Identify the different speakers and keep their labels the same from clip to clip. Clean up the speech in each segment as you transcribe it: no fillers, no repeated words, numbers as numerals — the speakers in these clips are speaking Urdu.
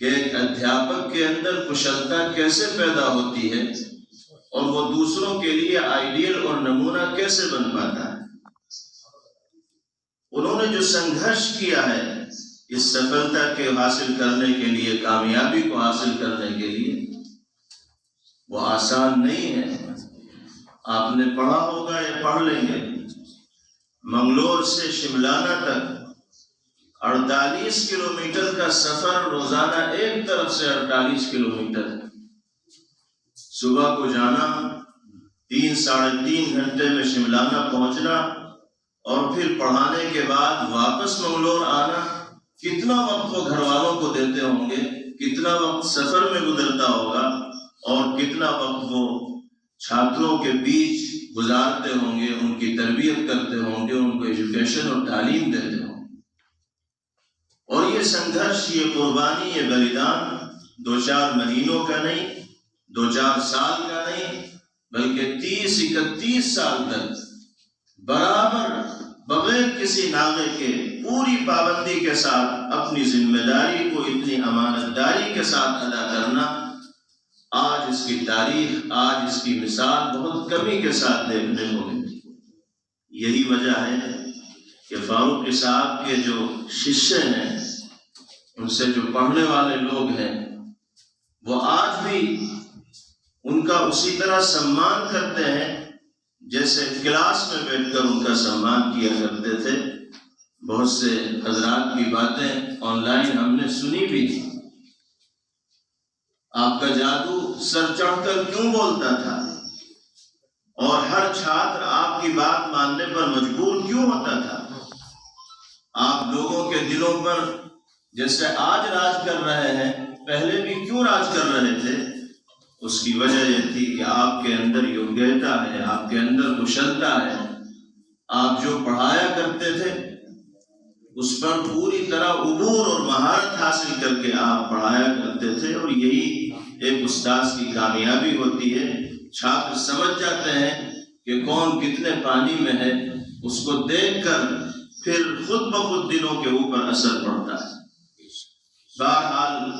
Speaker 1: کہ ایک ادھیاپک کے اندر کشلتا کیسے پیدا ہوتی ہے اور وہ دوسروں کے لیے آئیڈیل اور نمونہ کیسے بن پاتا ہے۔ انہوں نے جو سنگھرش کیا ہے اس سفلتا کے حاصل کرنے کے لیے، کامیابی کو حاصل کرنے کے لیے، وہ آسان نہیں ہے۔ آپ نے پڑھا ہوگا یا پڑھ لیں گے، منگلور سے شملانہ تک 48 کلومیٹر کا سفر روزانہ ایک طرف سے 48 کلومیٹر ہے۔ صبح کو جانا، 3-3.5 گھنٹے میں شملانہ پہنچنا اور پھر پڑھانے کے بعد واپس منگلور آنا، کتنا وقت وہ گھر والوں کو دیتے ہوں گے، کتنا وقت سفر میں گزرتا ہوگا اور کتنا وقت وہ چھاتروں کے بیچ گزارتے ہوں گے، ان کی تربیت کرتے ہوں گے، ان کو ایجوکیشن اور تعلیم دیتے ہوں گے۔ اور یہ سنگھرش، یہ قربانی، یہ بلیدان 2-4 مہینوں کا نہیں، 2-4 سال کا نہیں، بلکہ 30-31 سال تک برابر بغیر کسی ناغے کے پوری پابندی کے ساتھ اپنی ذمہ داری کو اتنی امانت داری کے ساتھ ادا کرنا، آج اس کی تاریخ، آج اس کی مثال بہت کمی کے ساتھ دیکھنے کو ملتی۔ یہی وجہ ہے کہ فاروقی صاحب کے جو ششیہ ہیں، ان سے جو پڑھنے والے لوگ ہیں، وہ آج بھی ان کا اسی طرح سمان کرتے ہیں جیسے کلاس میں بیٹھ کر ان کا سمان کیا کرتے تھے۔ بہت سے حضرات کی باتیں آن لائن ہم نے سنی بھی تھی۔ آپ کا جادو سر چڑھ کر کیوں بولتا تھا اور ہر چھاتر آپ کی بات ماننے پر مجبور کیوں ہوتا تھا؟ آپ لوگوں کے دلوں پر جیسے آج راج کر رہے ہیں، پہلے بھی کیوں راج کر رہے تھے؟ اس کی وجہ یہ تھی کہ آپ کے اندر یوگیتا ہے، آپ کے اندر کشلتا ہے، آپ جو پڑھایا کرتے تھے اس پر پوری طرح عبور اور مہارت حاصل کر کے آپ پڑھایا کرتے تھے، اور یہی ایک استاذ کی کامیابی ہوتی ہے۔ چھاتر سمجھ جاتے ہیں کہ کون کتنے پانی میں ہے، اس کو دیکھ کر پھر خود بخود دلوں کے اوپر اثر پڑتا ہے۔ بہرحال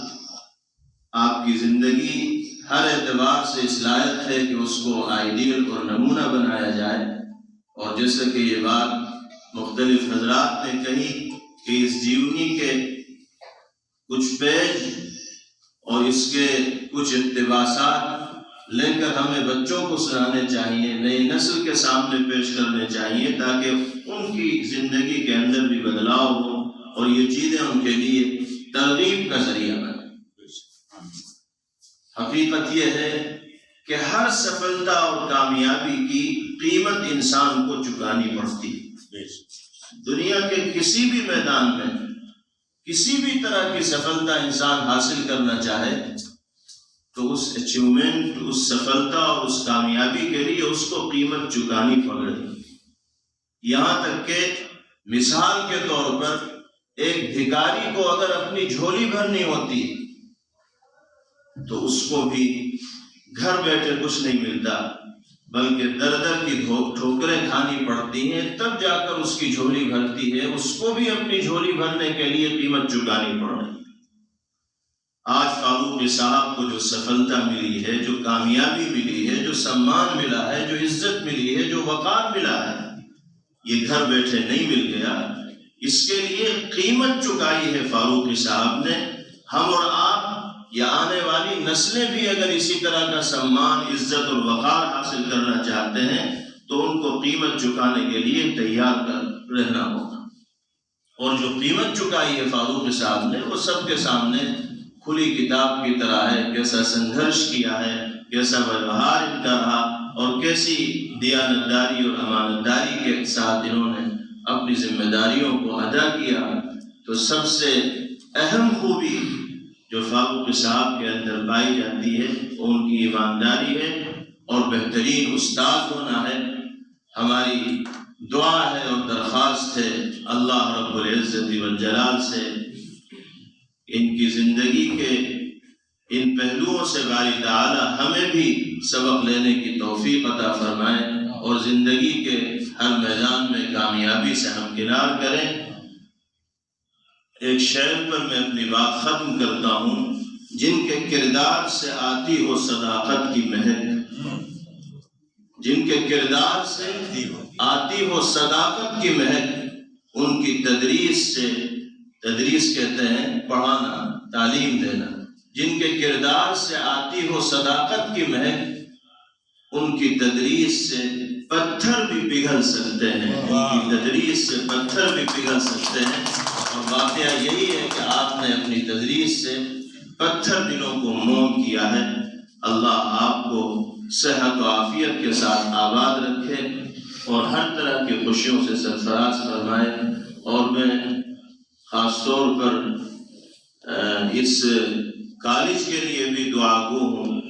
Speaker 1: آپ کی زندگی ہر اعتبار سے اس لائق ہے کہ اس کو آئیڈیل اور نمونہ بنایا جائے، اور جیسے کہ یہ بات مختلف حضرات نے کہی کہ اس جیونی کے کچھ پیج اور اس کے کچھ اقتباسات لے کر ہمیں بچوں کو سنانے چاہیے، نئی نسل کے سامنے پیش کرنے چاہیے، تاکہ ان کی زندگی کے اندر بھی بدلاؤ ہو اور یہ چیزیں ان کے لیے ترغیب کا ذریعہ بنے۔ حقیقت یہ ہے کہ ہر سفلتا اور کامیابی کی قیمت انسان کو چکانی پڑتی ہے۔ دنیا کے کسی بھی میدان میں کسی بھی طرح کی سفلتا انسان حاصل کرنا چاہے تو اس اچیومنٹ، اس سفلتا اور اس کامیابی کے لیے اس کو قیمت چکانی پڑ رہی۔ یہاں تک کہ مثال کے طور پر ایک بھکاری کو اگر اپنی جھولی بھرنی ہوتی تو اس کو بھی گھر بیٹھے کچھ نہیں ملتا، بلکہ در در کی ٹھوکریں کھانی پڑتی ہیں، تب جا کر اس کی جھولی بھرتی ہے۔ اس کو بھی اپنی جھولی بھرنے کے لیے قیمت چکانی پڑ رہی ہے۔ آج فاروقی صاحب کو جو سفلتا ملی ہے، جو کامیابی ملی ہے، جو سمان ملا ہے، جو عزت ملی ہے، جو وقار ملا ہے، یہ گھر بیٹھے نہیں مل گیا۔ اس کے لیے قیمت چکائی ہے فاروقی صاحب نے۔ ہم اور آپ یا آنے والی نسلیں بھی اگر اسی طرح کا سمان، عزت اور وقار حاصل کرنا چاہتے ہیں تو ان کو قیمت چکانے کے لیے تیار کر رہنا ہوگا۔ اور جو قیمت چکائی ہے فاروقی صاحب نے، وہ سب کے سامنے کھلی کتاب کی طرح ہے۔ کیسا سنگھرش کیا ہے، کیسا ویوہار ان کا رہا، اور کیسی دیانتداری اور امانتداری کے ساتھ انہوں نے اپنی ذمہ داریوں کو ادا کیا۔ تو سب سے اہم خوبی جو فاروقی صاحب کے اندر پائی جاتی ہے وہ ان کی ایمانداری ہے اور بہترین استاد ہونا ہے۔ ہماری دعا ہے اور درخواست ہے اللہ رب العزت والجلال سے ان کی زندگی کے ان پہلوؤں سے باری تعالی ہمیں بھی سبق لینے کی توفیق عطا فرمائے اور زندگی کے ہر میدان میں کامیابی سے ہمکنار کریں۔ ایک شعر پر میں اپنی بات ختم کرتا ہوں۔ جن کے کردار سے آتی ہو صداقت کی مہک، جن کے کردار سے آتی ہو صداقت کی مہک، ان کی تدریس سے، تدریس کہتے ہیں پڑھانا، تعلیم دینا، جن کے کردار سے آتی ہو صداقت کی مہک، ان کی تدریس سے پتھر بھی پگھل سکتے ہیں، ان کی تدریس سے پتھر بھی پگھل سکتے ہیں۔ اور واقعہ یہی ہے کہ آپ نے اپنی تدریس سے پتھر دلوں کو موم کیا ہے۔ اللہ آپ کو صحت و عافیت کے ساتھ آباد رکھے اور ہر طرح کی خوشیوں سے سرفراز فرمائے۔ اور میں خاص طور پر اس کالج کے لیے بھی دعا گو ہوں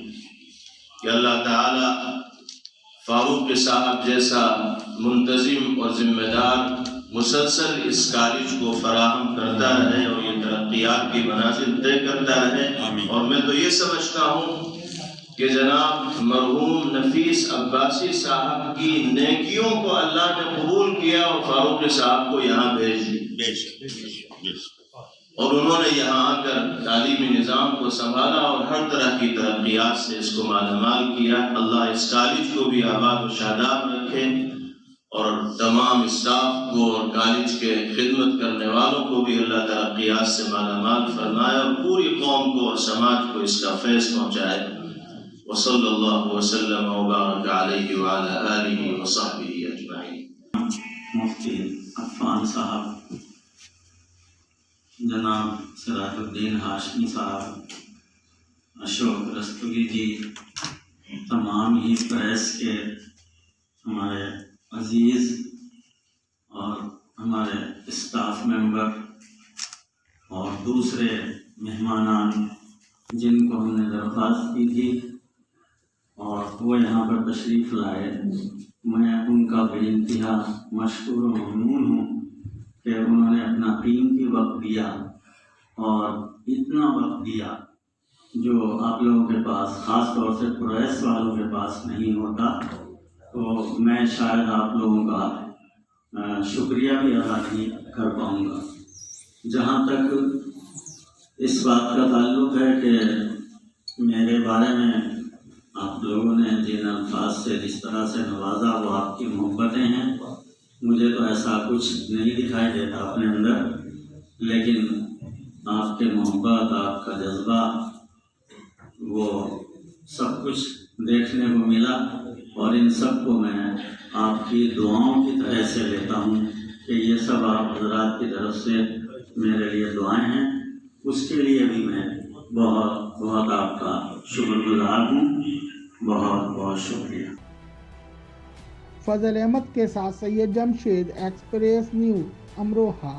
Speaker 1: کہ اللہ تعالی فاروق صاحب جیسا منتظم اور ذمہ دار مسلسل اس کالج کو فراہم کرتا رہے اور یہ ترقیات کی منازل طے کرتا رہے۔ اور میں تو یہ سمجھتا ہوں کہ جناب مرحوم نفیس عباسی صاحب کی نیکیوں کو اللہ نے قبول کیا اور فاروق صاحب کو یہاں بھیج دی، اور انہوں نے یہاں آ کر تعلیمی نظام کو سنبھالا اور ہر طرح کی ترقیات سے اس کو مالا مال کیا۔ اللہ اس کالج کو بھی آباد و شاداب رکھے اور تمام اسٹاف کو اور کالج کے خدمت کرنے والوں کو بھی اللہ ترقیات سے مالا مال فرمائے اور پوری قوم کو اور سماج کو اس کا فیض پہنچائے۔ وصلی اللہ وسلم وبارک علیہ وعلی آلہ وصحبہ اجمعین۔
Speaker 2: مفتی عفان صاحب، جناب سراج الدین ہاشمی صاحب، اشوک رستگی جی، تمام ہی پریس کے ہمارے عزیز اور ہمارے اسٹاف ممبر اور دوسرے مہمانان جن کو ہم نے درخواست کی تھی اور وہ یہاں پر تشریف لائے، میں ان کا بے انتہا مشکور و ممنون ہوں کہ انہوں نے اپنا قیمتی وقت دیا اور اتنا وقت دیا جو آپ لوگوں کے پاس، خاص طور سے پریس والوں کے پاس نہیں ہوتا۔ تو میں شاید آپ لوگوں کا شکریہ بھی ادا نہیں کر پاؤں گا۔ جہاں تک اس بات کا تعلق ہے کہ میرے بارے میں آپ لوگوں نے جن الفاظ سے جس طرح سے نوازا وہ آپ کی محبتیں ہیں، مجھے تو ایسا کچھ نہیں دکھائی دیتا اپنے اندر، لیکن آپ کے محبت، آپ کا جذبہ، وہ سب کچھ دیکھنے کو ملا، اور ان سب کو میں آپ کی دعاؤں کی طرح سے لیتا ہوں کہ یہ سب آپ حضرات کی طرف سے میرے لیے دعائیں ہیں، اس کے لیے بھی میں بہت بہت آپ کا شکر گزار ہوں۔ بہت بہت شکریہ۔
Speaker 3: فضل احمد کے ساتھ سید جمشید، ایکسپریس نیوز، امروہہ۔